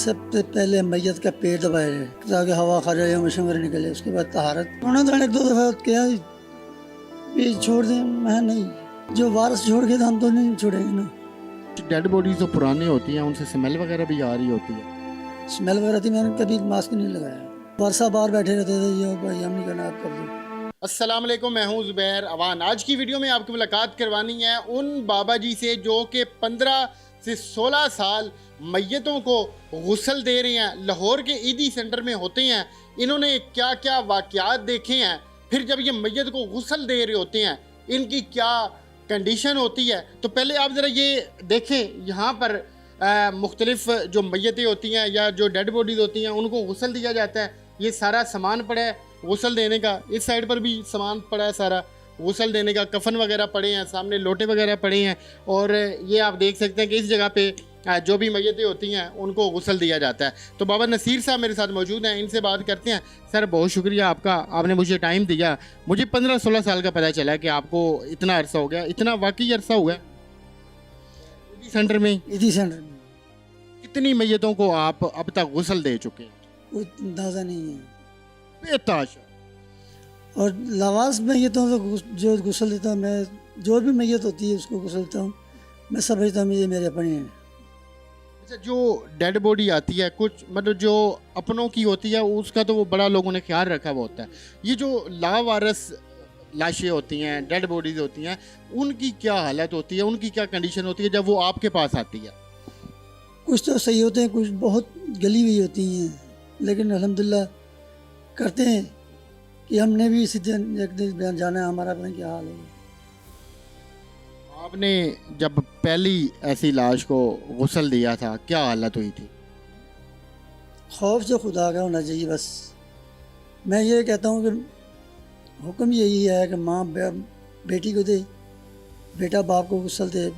सबसे पहले मैयत का पेट दबाए ताकि हवा खारिज या मशंगर निकले, उसके बाद तहारत। उन्होंने एक दो दफ़ा किया भी छोड़ दें, मैं नहीं, जो वारस छोड़ के तो हम तो नहीं छोड़ेंगे ना। डेड बॉडीज जो पुरानी होती हैं उनसे स्मेल वगैरह भी आ रही होती है। स्मेल वगैरह थी, मैंने कभी मास्क नहीं लगाया। वर्षा बाहर बैठे रहते थे, ये भाई हम नहीं करना, आप कर दो। अस्सलाम वालेकुम, मैं हूं ज़ुबैर अवान। आज की वीडियो में आपकी मुलाकात करवानी है उन बाबा जी से जो कि 15 से 16 साल मैयतों को गुस्ल दे रहे हैं। लाहौर के ईदी सेंटर में होते हैं। इन्होंने क्या क्या वाक़यात देखे हैं, फिर जब ये मैयत को गुस्ल दे रहे होते हैं इनकी क्या कंडीशन होती है। तो पहले आप ज़रा ये देखें, यहाँ पर मुख्तलिफ जो मैयतें होती हैं या जो डेड बॉडीज़ होती हैं उनको गुस्ल दिया जाता है। ये सारा सामान पड़ा है गुस्ल देने का, इस साइड पर भी सामान पड़ा है सारा गुस्ल देने का, कफन वगैरह पड़े हैं, सामने लोटे वगैरह पड़े हैं। और ये आप देख सकते हैं कि इस जगह पे जो भी मैयतें होती हैं उनको गुस्ल दिया जाता है। तो बाबा नसीर साहब मेरे साथ मौजूद हैं, इनसे बात करते हैं। सर बहुत शुक्रिया आपका, आपने मुझे टाइम दिया। मुझे 15-16 साल का पता चला कि आपको इतना अरसा हो गया, इतना वाकई अरसा हुआ है सेंटर में। ईदी सेंटर में कितनी मैयतों को आप अब तक गुस्ल दे चुके हैं? कोई अंदाज़ा नहीं है। बेताशा। और लवास मैयतों को जो गुस्ल देता हूँ मैं, जो भी मैयत होती है उसको गुस्ल देता हूँ, मैं समझता हूँ ये मेरे अपने हैं। अच्छा, जो डेड बॉडी आती है कुछ मतलब जो अपनों की होती है उसका तो वो बड़ा लोगों ने ख्याल रखा हुआ होता है। ये जो लावारस लाशें होती हैं, डेड बॉडीज होती हैं, उनकी क्या हालत होती है, उनकी क्या कंडीशन होती है जब वो आपके पास आती है? कुछ तो सही होते हैं, कुछ बहुत गली हुई होती हैं, लेकिन अल्हम्दुलिल्लाह करते हैं कि हमने भी इसी दिन एक दिन जाना है, हमारा पता नहीं क्या हाल होगा। आपने जब पहली ऐसी लाश को गुस्ल दिया था क्या हालत हुई थी? खौफ जो खुदा का होना चाहिए बस। मैं ये कहता हूँ कि हुक्म यही है कि माँ बेटी को दे, बेटा बाप को गुस्ल दे,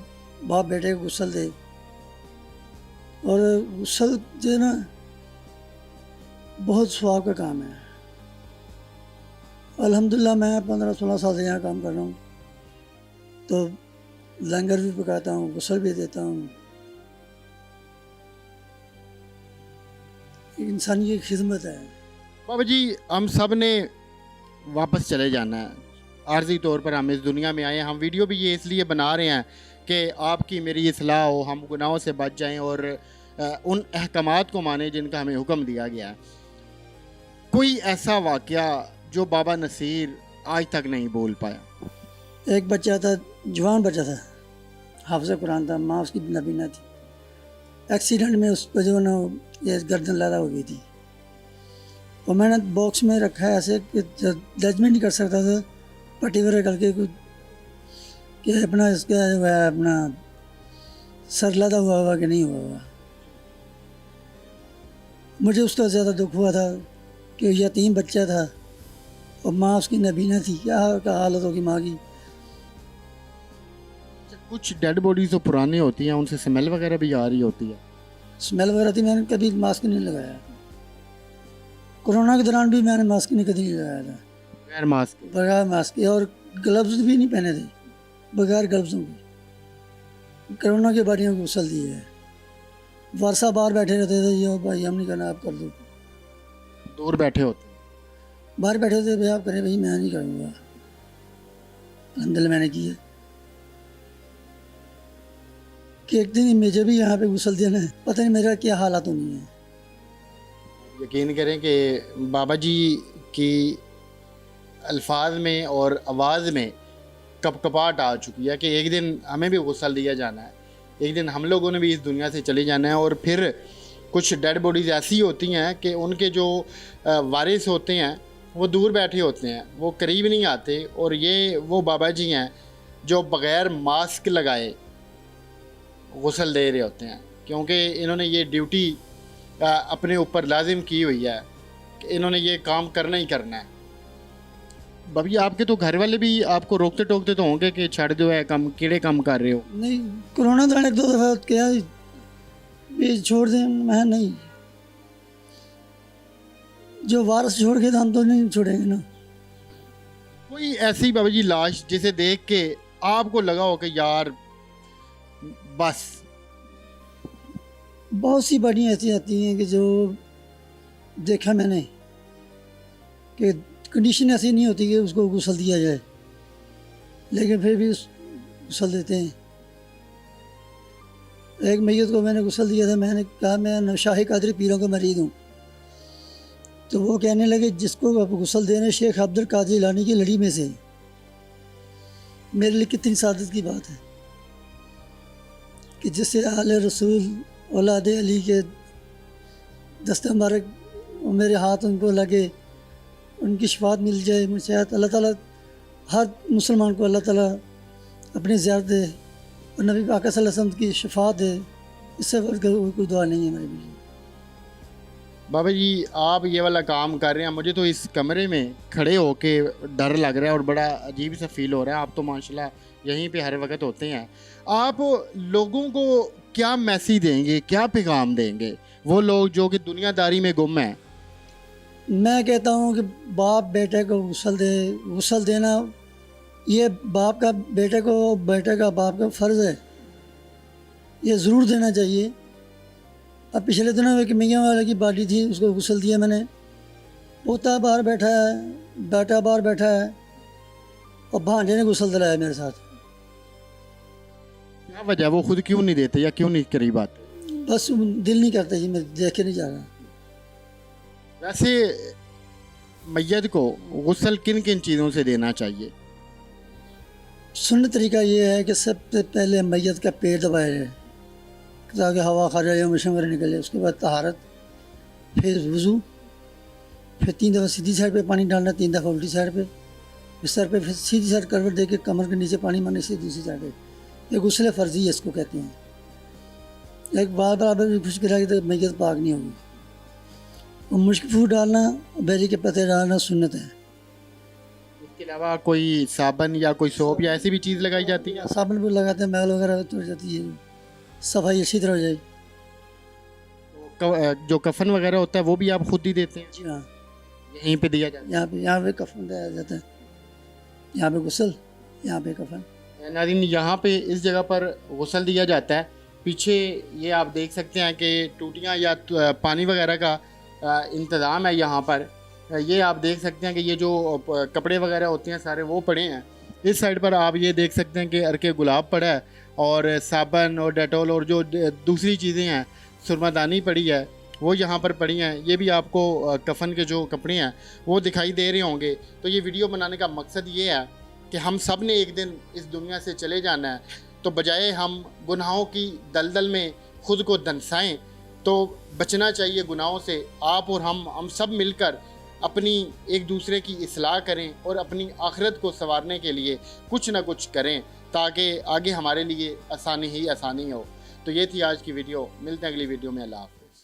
बाप बेटे को गुस्ल दे। और गुस्ल जो है ना बहुत स्वाब का काम है। अल्हम्दुलिल्लाह मैं 15-16 साल से यहाँ काम कर रहा हूँ, तो लंगर भी पकाता हूँ, गुस्ल भी देता हूँ। इंसानी की खिदमत है। बाबा जी, हम सब ने वापस चले जाना है, आर्जी तौर पर हम इस दुनिया में आए हैं। हम वीडियो भी ये इसलिए बना रहे हैं कि आपकी मेरी इस्लाह हो, हम गुनाहों से बच जाएं और उन अहकामात को माने जिनका हमें हुक्म दिया गया है। कोई ऐसा वाक़या जो बाबा नसीर आज तक नहीं बोल पाया? एक बच्चा था, जवान बच्चा था, हाफ़िज़ कुरान था, माँ उसकी नबीना थी। एक्सीडेंट में उस पर जो ना ये गर्दन लड़ा हो गई थी, और मैंने बॉक्स में रखा है ऐसे कि जजमेंट नहीं कर सकता था पट्टी वगैरह करके कुछ कि अपना इसका जो है अपना सर लदा हुआ हुआ कि नहीं हुआ हुआ। मुझे उसका ज़्यादा दुख हुआ था कि यतीम बच्चा था और माँ उसकी नबीना थी, क्या हालत होगी माँ की। कुछ डेड बॉडीज जो पुरानी होती हैं उनसे स्मेल वगैरह भी आ रही होती है। स्मेल वगैरह थी, मैंने कभी मास्क नहीं लगाया। कोरोना के दौरान भी मैंने मास्क नहीं कभी नहीं लगाया था, बगैर मास्क के, और ग्लव्स भी नहीं पहने थे, बगैर ग्लव्सों के कोरोना के बारियों को गुस्ल दिए है। वर्षा बाहर बैठे रहते थे, ये भाई हम नहीं करना, आप कर दो। दूर बैठे होते, बाहर बैठे थे, भाई आप करें, भाई मैं नहीं करूँगा। अल्हम्दुलिल्लाह मैंने किया कि एक दिन मुझे भी यहाँ पे गुस्ल देना है, पता नहीं मेरा क्या हालात होनी है। यकीन करें कि बाबा जी की अल्फाज में और आवाज़ में कपकपाहट आ चुकी है कि एक दिन हमें भी गुस्ल दिया जाना है, एक दिन हम लोगों ने भी इस दुनिया से चले जाना है। और फिर कुछ डेड बॉडीज़ ऐसी होती हैं कि उनके जो वारिस होते हैं वो दूर बैठे होते हैं, वो करीब नहीं आते। और ये वो बाबा जी हैं जो बग़ैर मास्क लगाए गुस्ल दे रहे होते हैं, क्योंकि इन्होंने ये ड्यूटी अपने ऊपर लाजिम की हुई है कि इन्होंने ये काम करना ही करना है। बाबी, आपके तो घर वाले भी आपको रोकते टोकते तो होंगे कि छड़ दो है कम, कीड़े कम कर रहे हो? नहीं, कोरोना दौरान एक दो दफ़ा किया भी छोड़ दें, मैं नहीं, जो वारस छोड़ के तो हम तो नहीं छोड़ेंगे ना। कोई ऐसी बाबा जी लाश जिसे देख के आपको लगा हो कि यार बस? बहुत सी बाड़ियाँ ऐसी आती हैं कि जो देखा मैंने कि कंडीशन ऐसी नहीं होती कि उसको गुस्ल दिया जाए, लेकिन फिर भी गुस्ल देते हैं। एक मैयत को मैंने गुस्ल दिया था, मैंने कहा मैं शाही कादरी पीरों का मरीद हूँ, तो वो कहने लगे जिसको आप गुस्ल दे रहे हैं शेख अब्दुल कादिर जिलानी की लड़ी में से। मेरे लिए कितनी सादत की बात है कि जिससे आले रसूल औलाद अली के दस्ते मुबारक मेरे हाथ उनको लगे, उनकी शफात मिल जाए। मुझे अल्लाह ताला हर मुसलमान को अल्लाह ताला अपनी ज़ियारत दे और नबी पाक सल्लल्लाहु अलैहि वसल्लम की शफात दे, इससे बढ़कर कोई दुआ नहीं है मेरे लिए। बाबा जी आप ये वाला काम कर रहे हैं, मुझे तो इस कमरे में खड़े होके डर लग रहा है और बड़ा अजीब सा फील हो रहा है। आप तो माशाल्लाह यहीं पे हर वक्त होते हैं। आप लोगों को क्या मैसेज देंगे, क्या पैगाम देंगे, वो लोग जो कि दुनियादारी में गुम हैं? मैं कहता हूँ कि बाप बेटे को गुस्ल दे। गुस्ल देना ये बाप का बेटे को, बेटे का बाप का फ़र्ज़ है, ये ज़रूर देना चाहिए। अब पिछले दिनों में एक मियाँ वाले की बाटी थी, उसको गुस्ल दिया मैंने। पोता बाहर बैठा है, बेटा बाहर बैठा है और भांजे ने गुस्ल दिलाया मेरे साथ। क्या वजह, वो खुद क्यों नहीं देते या क्यों नहीं करी बात? बस दिल नहीं करता जी, मैं देख के नहीं जा रहा। वैसे मैयत को गुस्ल किन किन चीज़ों से देना चाहिए? सुन्नत तरीका ये है कि सबसे पहले मैयत का पेट दबाया जाए ताकि हवा खारिज या मशम वगैरह निकले। उसके बाद तहारत, फिर वज़ू, फिर 3 दफ़ा सीधी साइड पे पानी डालना, 3 दफ़ा उल्टी साइड पे, फिर सर पे, फिर सीधी साइड करवट दे के कमर के नीचे पानी मारने से दूसरी साइड पे। ये गुस्ल फ़र्ज़ी है, इसको कहते हैं। एक बार बराबर भी खुश करा तो मैयत पाक नहीं होगी। और मुश्क फूट डालना, बेरी के पत्ते डालना सुन्नत है। इसके अलावा कोई साबन या कोई सोप या ऐसी भी चीज़ लगाई जाती है? साबुन भी लगाते हैं, मैल वगैरह तो हो जाती है, सफाई अच्छी तरह हो जाए। जो कफन वगैरह होता है वो भी आप खुद ही देते हैं? जी हाँ, यहीं पे दिया जाता यहाँ पे कफन दिया जाता है, यहाँ पे गुस्ल, यहाँ पे कफन। है? नाज़रीन यहाँ पे इस जगह पर गुस्ल दिया जाता है। पीछे ये आप देख सकते हैं कि टूटियाँ या पानी वगैरह का इंतज़ाम है यहाँ पर। ये आप देख सकते हैं कि ये जो कपड़े वगैरह होते हैं सारे वो पड़े हैं। इस साइड पर आप ये देख सकते हैं कि अर्के गुलाब पड़ा है और साबन और डेटोल और जो दूसरी चीज़ें हैं, सुरमादानी पड़ी है, वो यहाँ पर पड़ी हैं। ये भी आपको कफन के जो कपड़े हैं वो दिखाई दे रहे होंगे। तो ये वीडियो बनाने का मकसद ये है कि हम सब ने एक दिन इस दुनिया से चले जाना है, तो बजाय हम गुनाहों की दलदल में खुद को दंसाएं, तो बचना चाहिए गुनाहों से। आप और हम सब मिलकर अपनी एक दूसरे की इस्लाह करें और अपनी आखिरत को संवारने के लिए कुछ ना कुछ करें, ताकि आगे हमारे लिए आसानी ही आसानी हो। तो ये थी आज की वीडियो। मिलते हैं अगली वीडियो में। अल्लाह हाफ़िज़।